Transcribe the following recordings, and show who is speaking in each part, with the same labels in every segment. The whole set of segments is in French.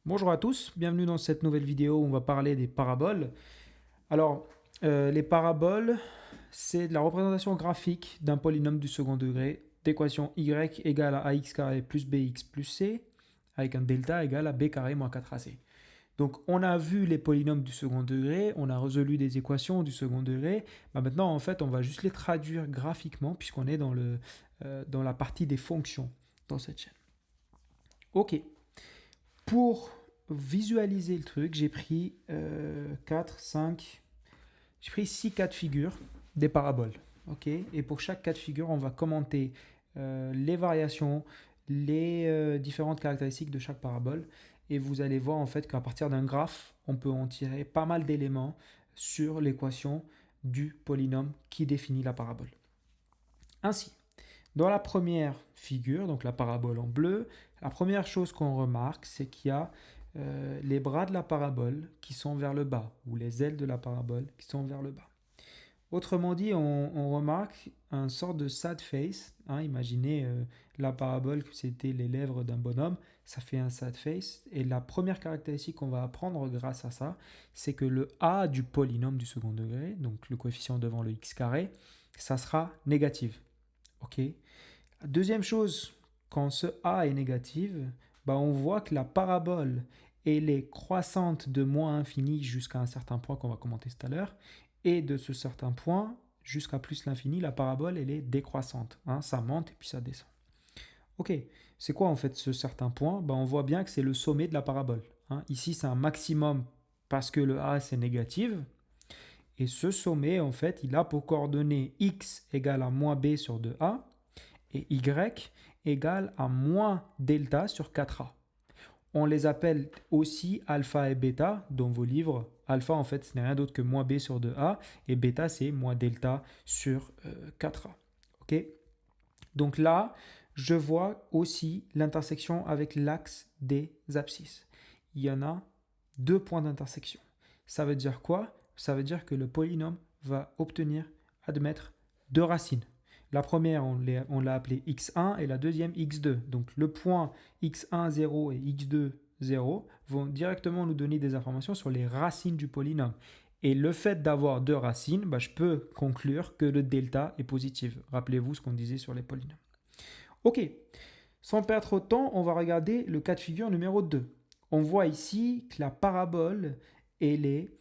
Speaker 1: Bonjour à tous, bienvenue dans cette nouvelle vidéo où on va parler des paraboles. Alors, les paraboles, c'est de la représentation graphique d'un polynôme du second degré d'équation y égale à ax carré plus bx plus c avec un delta égal à b carré moins 4ac. Donc, on a vu les polynômes du second degré, on a résolu des équations du second degré. Maintenant, en fait, on va juste les traduire graphiquement puisqu'on est dans la partie des fonctions dans cette chaîne. Ok. Pour visualiser le truc, j'ai pris 4, 5, j'ai pris 6 cas de figure des paraboles. Ok. Et pour chaque cas de figure, on va commenter les variations, les différentes caractéristiques de chaque parabole. Et vous allez voir en fait qu'à partir d'un graphe, on peut en tirer pas mal d'éléments sur l'équation du polynôme qui définit la parabole. Ainsi, dans la première figure, donc la parabole en bleu, la première chose qu'on remarque, c'est qu'il y a les bras de la parabole qui sont vers le bas, ou les ailes de la parabole qui sont vers le bas. Autrement dit, on remarque un sort de sad face. Imaginez la parabole que c'était les lèvres d'un bonhomme, ça fait un sad face. Et la première caractéristique qu'on va apprendre grâce à ça, c'est que le a du polynôme du second degré, donc le coefficient devant le x carré, ça sera négatif. Ok. Deuxième chose, quand ce a est négatif, bah on voit que la parabole elle est croissante de moins infini jusqu'à un certain point qu'on va commenter tout à l'heure, et de ce certain point jusqu'à plus l'infini, la parabole elle est décroissante. Ça monte et puis ça descend. Ok, c'est quoi en fait ce certain point? On voit bien que c'est le sommet de la parabole. Ici c'est un maximum parce que le a c'est négatif, et ce sommet en fait il a pour coordonnées x égale à moins b sur 2a, et y égale à moins delta sur 4a. On les appelle aussi alpha et bêta dans vos livres. Alpha, en fait, ce n'est rien d'autre que moins b sur 2a, et bêta, c'est moins delta sur 4a. Ok. Donc là, je vois aussi l'intersection avec l'axe des abscisses. Il y en a deux points d'intersection. Ça veut dire quoi? Ça veut dire que le polynôme va obtenir, admettre, deux racines. La première, on l'a appelée x1 et la deuxième x2. Donc le point x1, 0 et x2, 0 vont directement nous donner des informations sur les racines du polynôme. Et le fait d'avoir deux racines, je peux conclure que le delta est positif. Rappelez-vous ce qu'on disait sur les polynômes. Ok, sans perdre trop de temps, on va regarder le cas de figure numéro 2. On voit ici que la parabole, elle est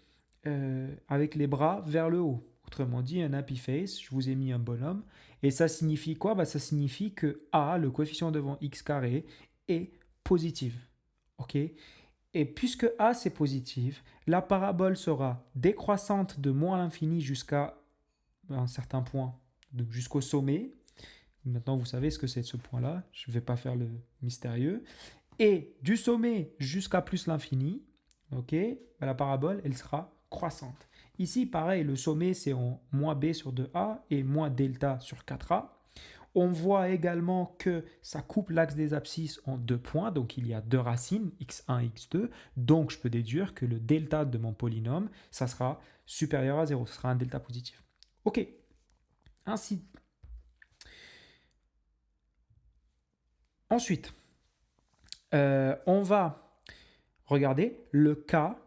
Speaker 1: avec les bras vers le haut. Autrement dit, un happy face, je vous ai mis un bonhomme. Et ça signifie quoi? Ça signifie que A, le coefficient devant x carré, est positif. Ok. Et puisque A c'est positif, la parabole sera décroissante de moins l'infini jusqu'à un certain point, jusqu'au sommet. Maintenant, vous savez ce que c'est ce point-là. Je ne vais pas faire le mystérieux. Et du sommet jusqu'à plus l'infini, ok, la parabole, elle sera croissante. Ici, pareil, le sommet, c'est en moins b sur 2a et moins delta sur 4a. On voit également que ça coupe l'axe des abscisses en deux points, donc il y a deux racines, x1 et x2, donc je peux déduire que le delta de mon polynôme, ça sera supérieur à 0, ce sera un delta positif. Ok, ainsi. Ensuite, on va regarder le cas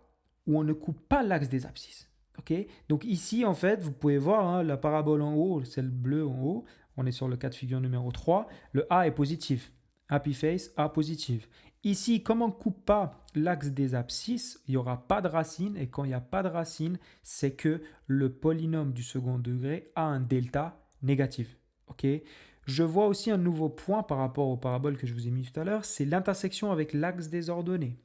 Speaker 1: où on ne coupe pas l'axe des abscisses. Okay. Donc ici, en fait, vous pouvez voir la parabole en haut, celle bleue en haut. On est sur le cas de figure numéro 3. Le A est positif. Happy face, A positif. Ici, comme on ne coupe pas l'axe des abscisses, il n'y aura pas de racine. Et quand il n'y a pas de racine, c'est que le polynôme du second degré a un delta négatif. Okay. Je vois aussi un nouveau point par rapport aux paraboles que je vous ai mis tout à l'heure, c'est l'intersection avec l'axe des ordonnées.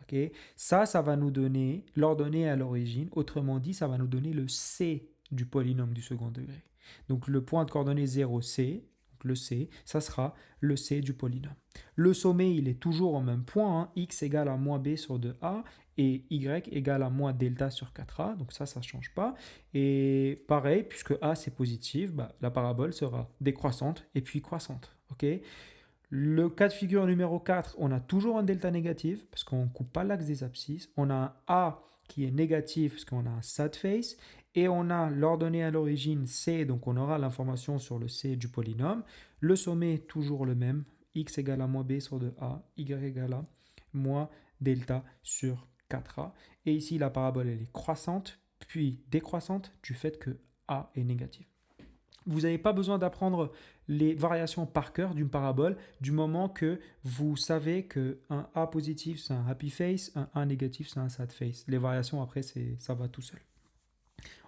Speaker 1: Okay. Ça va nous donner l'ordonnée à l'origine. Autrement dit, ça va nous donner le C du polynôme du second degré. Donc le point de coordonnée 0C, donc le C, ça sera le C du polynôme. Le sommet, il est toujours au même point. X égale à moins b sur 2a et y égale à moins delta sur 4a. Donc ça ne change pas. Et pareil, puisque a c'est positif, la parabole sera décroissante et puis croissante. Okay. Le cas de figure numéro 4, on a toujours un delta négatif parce qu'on ne coupe pas l'axe des abscisses. On a un A qui est négatif parce qu'on a un sad face. Et on a l'ordonnée à l'origine C, donc on aura l'information sur le C du polynôme. Le sommet, toujours le même. X égale à moins B sur 2A, Y égale à moins delta sur 4a. Et ici, la parabole, elle est croissante, puis décroissante du fait que a est négatif. Vous n'avez pas besoin d'apprendre les variations par cœur d'une parabole du moment que vous savez qu'un A positif, c'est un happy face, un A négatif, c'est un sad face. Les variations, après, ça va tout seul.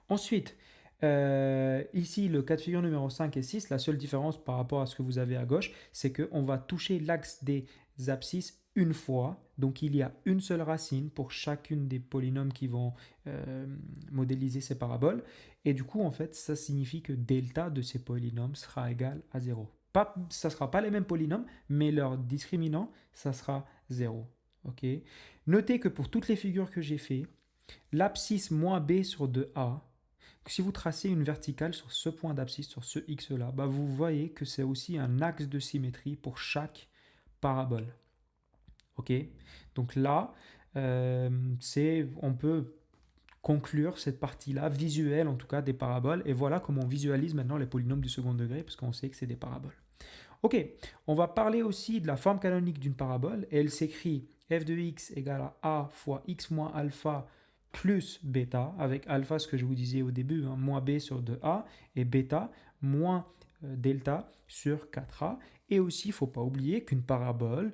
Speaker 1: Ensuite, ici, le cas de figure numéro 5 et 6, la seule différence par rapport à ce que vous avez à gauche, c'est qu'on va toucher l'axe des abscisses une fois. Donc, il y a une seule racine pour chacune des polynômes qui vont modéliser ces paraboles. Et du coup, en fait, ça signifie que delta de ces polynômes sera égal à 0. Ça ne sera pas les mêmes polynômes, mais leur discriminant, ça sera 0. Okay. Notez que pour toutes les figures que j'ai fait, l'abscisse moins b sur 2a, si vous tracez une verticale sur ce point d'abscisse, sur ce x-là, bah vous voyez que c'est aussi un axe de symétrie pour chaque parabole. Ok. Donc là, on peut conclure cette partie-là, visuelle en tout cas, des paraboles. Et voilà comment on visualise maintenant les polynômes du second degré, parce qu'on sait que c'est des paraboles. Ok, on va parler aussi de la forme canonique d'une parabole. Et elle s'écrit f de x égale à a fois x moins alpha plus bêta, avec alpha, ce que je vous disais au début, hein, moins b sur 2a, et bêta, moins delta sur 4a. Et aussi, il ne faut pas oublier qu'une parabole,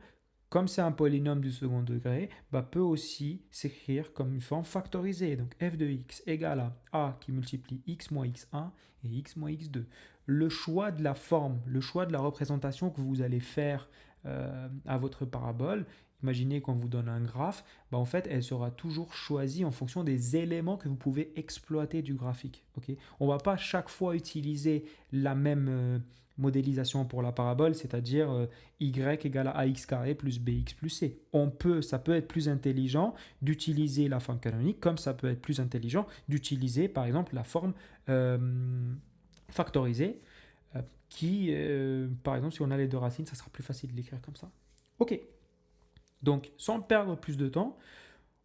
Speaker 1: comme c'est un polynôme du second degré, peut aussi s'écrire comme une forme factorisée. Donc f de x égale à a qui multiplie x moins x1 et x moins x2. Le choix de la forme, le choix de la représentation que vous allez faire à votre parabole, imaginez qu'on vous donne un graphe, en fait, elle sera toujours choisie en fonction des éléments que vous pouvez exploiter du graphique. Okay. On ne va pas chaque fois utiliser la même modélisation pour la parabole, c'est-à-dire y égale à ax carré plus bx plus c. Ça peut être plus intelligent d'utiliser la forme canonique, comme ça peut être plus intelligent d'utiliser, par exemple, la forme factorisée, qui, par exemple, si on a les deux racines, ça sera plus facile de l'écrire comme ça. Ok. Donc, sans perdre plus de temps,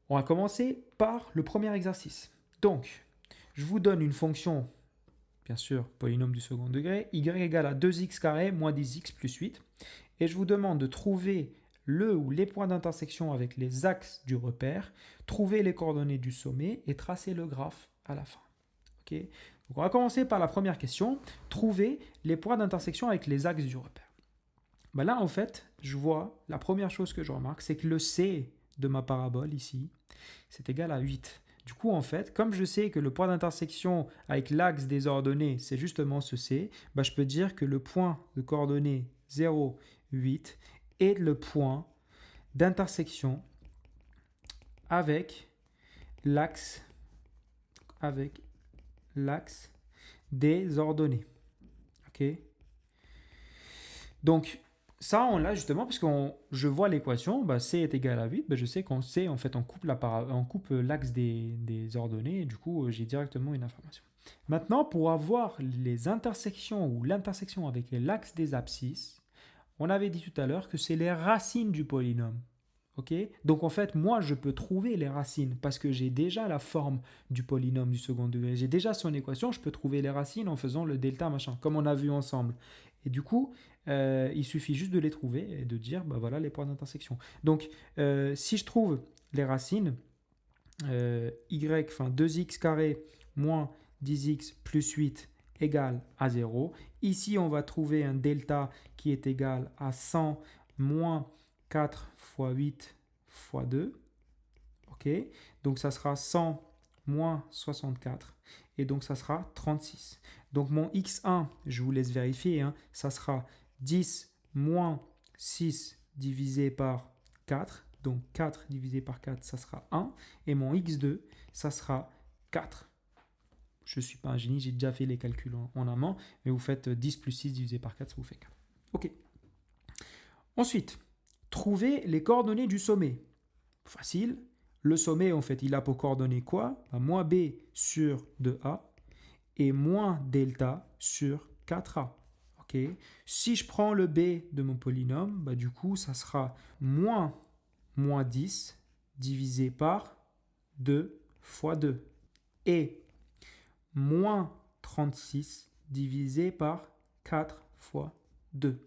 Speaker 1: on va commencer par le premier exercice. Donc, je vous donne une fonction, bien sûr, polynôme du second degré, y égale à 2x carré moins 10x plus 8. Et je vous demande de trouver le ou les points d'intersection avec les axes du repère, trouver les coordonnées du sommet et tracer le graphe à la fin. Okay. Donc, on va commencer par la première question, trouver les points d'intersection avec les axes du repère. Là, en fait, je vois, la première chose que je remarque, c'est que le C de ma parabole ici, c'est égal à 8. Du coup, en fait, comme je sais que le point d'intersection avec l'axe des ordonnées, c'est justement ce C, je peux dire que le point de coordonnées 0, 8 est le point d'intersection avec l'axe des ordonnées. Ok. Donc, ça, on l'a justement parce que je vois l'équation, C est égal à 8, je sais qu'on sait, en fait, on coupe l'axe des ordonnées, et du coup, j'ai directement une information. Maintenant, pour avoir les intersections ou l'intersection avec l'axe des abscisses, on avait dit tout à l'heure que c'est les racines du polynôme. Okay. Donc en fait, moi, je peux trouver les racines parce que j'ai déjà la forme du polynôme du second degré. J'ai déjà son équation, je peux trouver les racines en faisant le delta machin, comme on a vu ensemble. Et du coup, il suffit juste de les trouver et de dire, voilà les points d'intersection. Donc, si je trouve les racines, 2x carré moins 10x plus 8 égale à 0. Ici, on va trouver un delta qui est égal à 100 moins 4 fois 8 fois 2. Ok, donc ça sera 100 moins 64. Et donc ça sera 36. Donc mon x1, je vous laisse vérifier, ça sera 10 moins 6 divisé par 4. Donc 4 divisé par 4, ça sera 1. Et mon x2, ça sera 4. Je ne suis pas un génie, j'ai déjà fait les calculs en amont. Mais vous faites 10 plus 6 divisé par 4, ça vous fait 4. Ok. Ensuite, trouver les coordonnées du sommet. Facile. Le sommet, en fait, il a pour coordonnées quoi? Moins b sur 2a et moins delta sur 4a. Okay. Si je prends le b de mon polynôme, du coup, ça sera moins 10 divisé par 2 fois 2 et moins 36 divisé par 4 fois 2.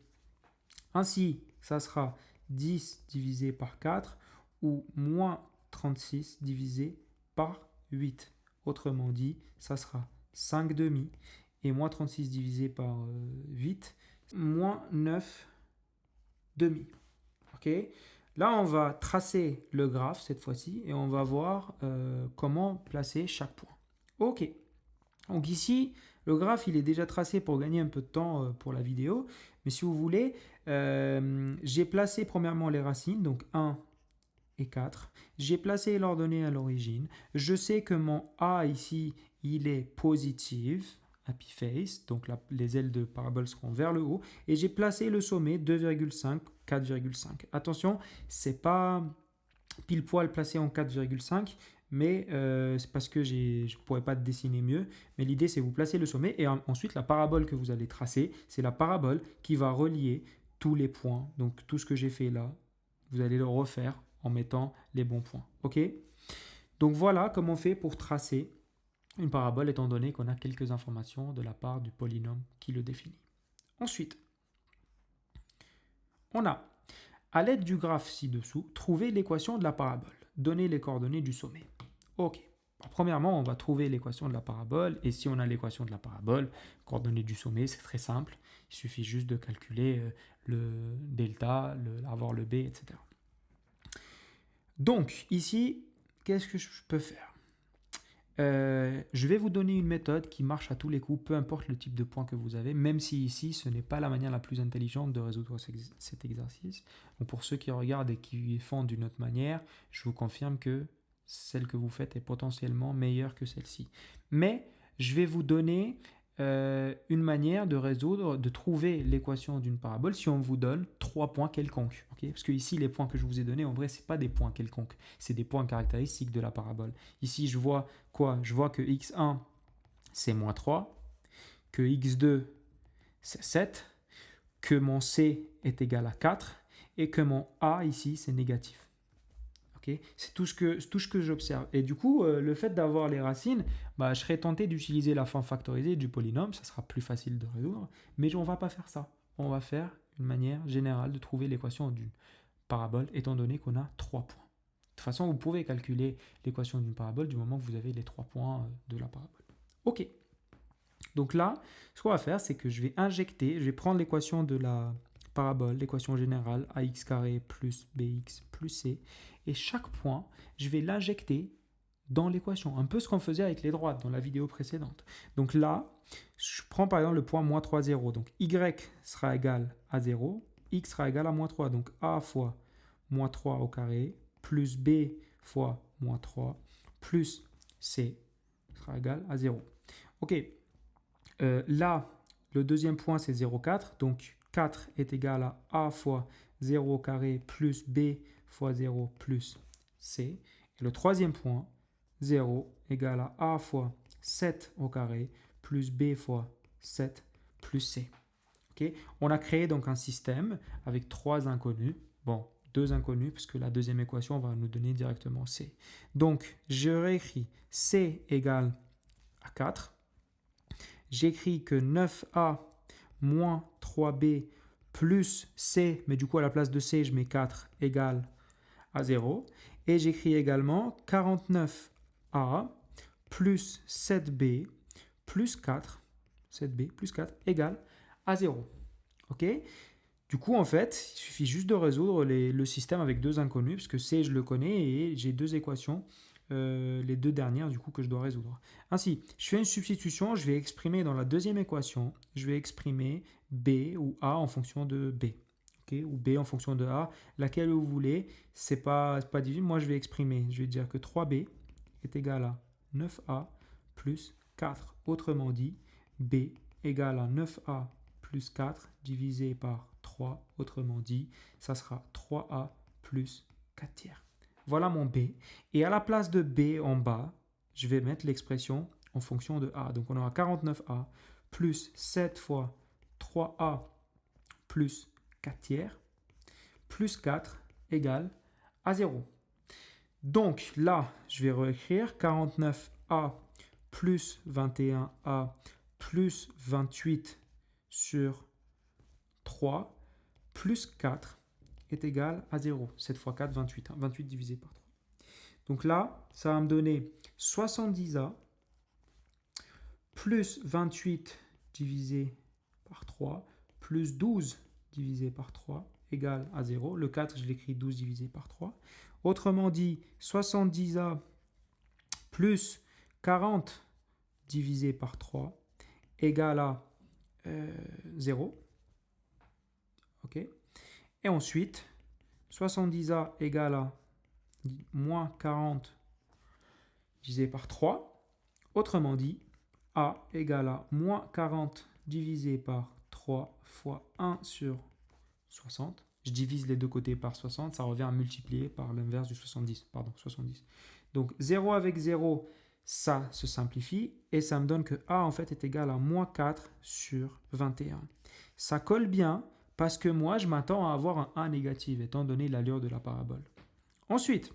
Speaker 1: Ainsi, ça sera 10 divisé par 4 ou moins 36 divisé par 8. Autrement dit, ça sera 5 demi. Et moins 36 divisé par 8, moins 9 demi. Ok. Là, on va tracer le graphe cette fois-ci et on va voir comment placer chaque point. Ok. Donc ici, le graphe, il est déjà tracé pour gagner un peu de temps pour la vidéo. Mais si vous voulez, j'ai placé premièrement les racines, donc 1 et 4. J'ai placé l'ordonnée à l'origine. Je sais que mon A ici, il est positif, happy face, donc les ailes de parabole seront vers le haut. Et j'ai placé le sommet 2,5, 4,5. Attention, c'est pas pile poil placé en 4,5, mais c'est parce que je ne pourrais pas dessiner mieux. Mais l'idée, c'est vous placer le sommet et ensuite la parabole que vous allez tracer, c'est la parabole qui va relier tous les points. Donc tout ce que j'ai fait là, vous allez le refaire en mettant les bons points. Ok. Donc voilà comment on fait pour tracer une parabole étant donné qu'on a quelques informations de la part du polynôme qui le définit. Ensuite, on a, à l'aide du graphe ci-dessous, trouver l'équation de la parabole. Donner les coordonnées du sommet. Ok. Premièrement, on va trouver l'équation de la parabole. Et si on a l'équation de la parabole, coordonnées du sommet, c'est très simple. Il suffit juste de calculer le delta, avoir le b, etc. Donc, ici, qu'est-ce que je peux faire? Je vais vous donner une méthode qui marche à tous les coups, peu importe le type de point que vous avez, même si ici, ce n'est pas la manière la plus intelligente de résoudre cet exercice. Donc pour ceux qui regardent et qui font d'une autre manière, je vous confirme que celle que vous faites est potentiellement meilleure que celle-ci. Mais je vais vous donner une manière de résoudre, de trouver l'équation d'une parabole si on vous donne 3 points quelconques. Okay? Parce que ici, les points que je vous ai donnés, en vrai, ce n'est pas des points quelconques, c'est des points caractéristiques de la parabole. Ici, je vois quoi? Je vois que x1, c'est moins 3, que x2, c'est 7, que mon c est égal à 4 et que mon a ici, c'est négatif. Okay, c'est tout ce que j'observe. Et du coup, le fait d'avoir les racines, je serais tenté d'utiliser la forme factorisée du polynôme, ça sera plus facile de résoudre, mais on ne va pas faire ça. On va faire une manière générale de trouver l'équation d'une parabole, étant donné qu'on a 3 points. De toute façon, vous pouvez calculer l'équation d'une parabole du moment que vous avez les 3 points de la parabole. Ok. Donc là, ce qu'on va faire, c'est que je vais prendre l'équation de la parabole, l'équation générale, ax carré plus bx plus c, et chaque point, je vais l'injecter dans l'équation, un peu ce qu'on faisait avec les droites dans la vidéo précédente. Donc là, je prends par exemple le point moins 3, 0, donc y sera égal à 0, x sera égal à moins 3, donc a fois moins 3 au carré, plus b fois moins 3, plus c sera égal à 0. Ok, là, le deuxième point, c'est 0,4. Donc, 4 est égal à a fois 0 au carré plus b fois 0 plus c. Et le troisième point, 0 égale à a fois 7 au carré plus b fois 7 plus c. Okay? On a créé donc un système avec 3 inconnus. Bon, 2 inconnus, puisque la deuxième équation va nous donner directement c. Donc, je réécris c égale à 4. J'écris que 9a moins 3b plus c, mais du coup à la place de c, je mets 4 égale à 0. Et j'écris également 49a plus 7b plus 4, 7b plus 4 égale à 0. Ok? Du coup, en fait, il suffit juste de résoudre le système avec 2 inconnus, parce que c, je le connais, et j'ai 2 équations. Les 2 dernières du coup que je dois résoudre. Ainsi, je fais une substitution, je vais exprimer dans la deuxième équation, je vais exprimer b ou a en fonction de b, okay, ou b en fonction de a, laquelle vous voulez, c'est pas difficile, moi je vais dire que 3b est égal à 9a plus 4, autrement dit, b égale à 9a plus 4 divisé par 3, autrement dit, ça sera 3a plus 4 tiers. Voilà mon b. Et à la place de b en bas, je vais mettre l'expression en fonction de a. Donc on aura 49a plus 7 fois 3a plus 4 tiers plus 4 égale à 0. Donc là, je vais réécrire 49a plus 21a plus 28 sur 3 plus 4 est égal à 0. 7 fois 4, 28. 28 divisé par 3. Donc là, ça va me donner 70A plus 28 divisé par 3 plus 12 divisé par 3 égale à 0. Le 4, je l'écris 12 divisé par 3. Autrement dit, 70A plus 40 divisé par 3 égale à 0. OK. Et ensuite, 70A égale à moins 40 divisé par 3. Autrement dit, A égale à moins 40 divisé par 3 fois 1 sur 60. Je divise les deux côtés par 60, ça revient à multiplier par l'inverse du 70. Pardon, 70. Donc 0 avec 0, ça se simplifie et ça me donne que A en fait est égal à moins 4 sur 21. Ça colle bien parce que moi je m'attends à avoir un A négatif étant donné l'allure de la parabole. Ensuite,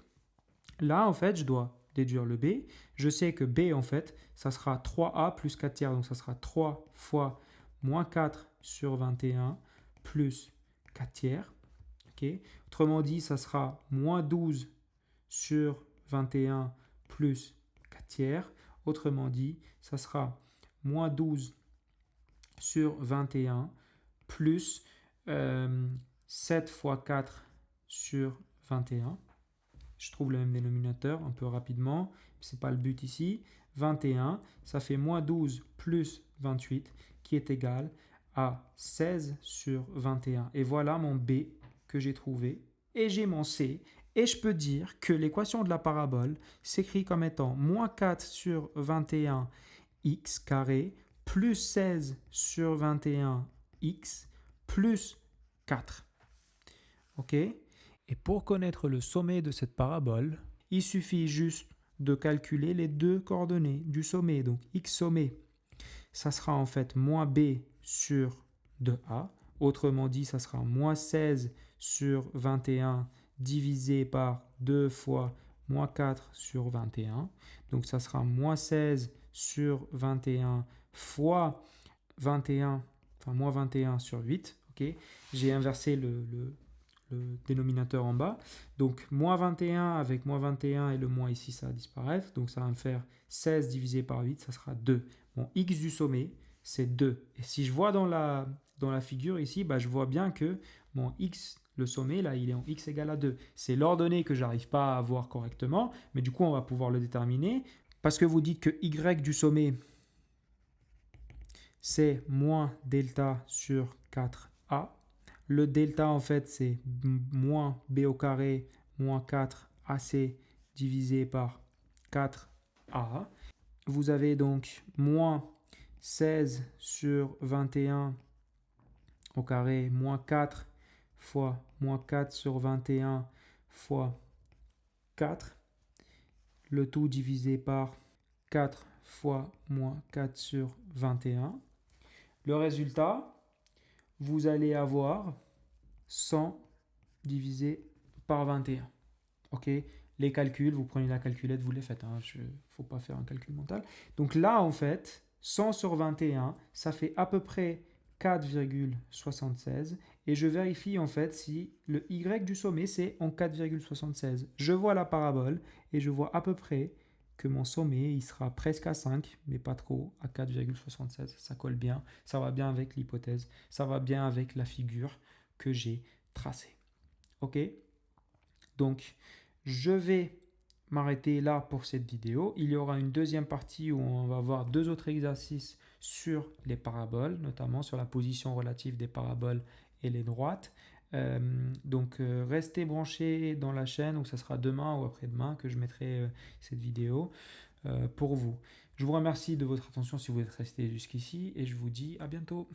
Speaker 1: là en fait je dois déduire le B. Je sais que B en fait ça sera 3A plus 4 tiers, donc ça sera 3 fois moins 4 sur 21 plus 4 tiers. Okay. Autrement dit, ça sera moins 12 sur 21 plus 4 tiers. Autrement dit, ça sera moins 12 sur 21 plus 7 fois 4 sur 21. Je trouve le même dénominateur un peu rapidement. Ce n'est pas le but ici. 21, ça fait moins 12 plus 28 qui est égal à 16 sur 21. Et voilà mon B que j'ai trouvé. Et j'ai mon C. Et je peux dire que l'équation de la parabole s'écrit comme étant moins 4 sur 21 x carré plus 16 sur 21 x plus 4. OK? Et pour connaître le sommet de cette parabole, il suffit juste de calculer les deux coordonnées du sommet. Donc x sommet, ça sera en fait moins b sur 2a. Autrement dit, ça sera moins 16 sur 21 divisé par 2 fois moins 4 sur 21. Donc ça sera moins 16 sur 21 fois 21, enfin moins 21 sur 8. Okay. J'ai inversé le dénominateur en bas. Donc moins 21 avec moins 21 et le moins ici, ça va disparaître. Donc ça va me faire 16 divisé par 8, ça sera 2. Mon x du sommet, c'est 2. Et si je vois dans la figure ici, bah, je vois bien que mon x, le sommet, là, il est en x égale à 2. C'est l'ordonnée que je n'arrive pas à voir correctement, mais du coup, on va pouvoir le déterminer. Parce que vous dites que y du sommet, c'est moins delta sur 4a. Le delta, en fait, c'est moins b au carré moins 4ac divisé par 4a. Vous avez donc moins 16 sur 21 au carré moins 4 fois moins 4 sur 21 fois 4. Le tout divisé par 4 fois moins 4 sur 21. Le résultat, vous allez avoir 100 divisé par 21. OK? Les calculs, vous prenez la calculette, vous les faites. Il ne faut pas faire un calcul mental. Donc là, en fait, 100 sur 21, ça fait à peu près 4,76. Et je vérifie en fait si le y du sommet, c'est en 4,76. Je vois la parabole et je vois à peu près que mon sommet, il sera presque à 5, mais pas trop, à 4,76. Ça colle bien, ça va bien avec l'hypothèse, ça va bien avec la figure que j'ai tracée. OK? Donc, je vais m'arrêter là pour cette vidéo. Il y aura une deuxième partie où on va voir deux autres exercices sur les paraboles, notamment sur la position relative des paraboles et les droites. Donc restez branchés dans la chaîne, où ça sera demain ou après-demain que je mettrai cette vidéo pour vous. Je vous remercie de votre attention si vous êtes resté jusqu'ici et je vous dis à bientôt.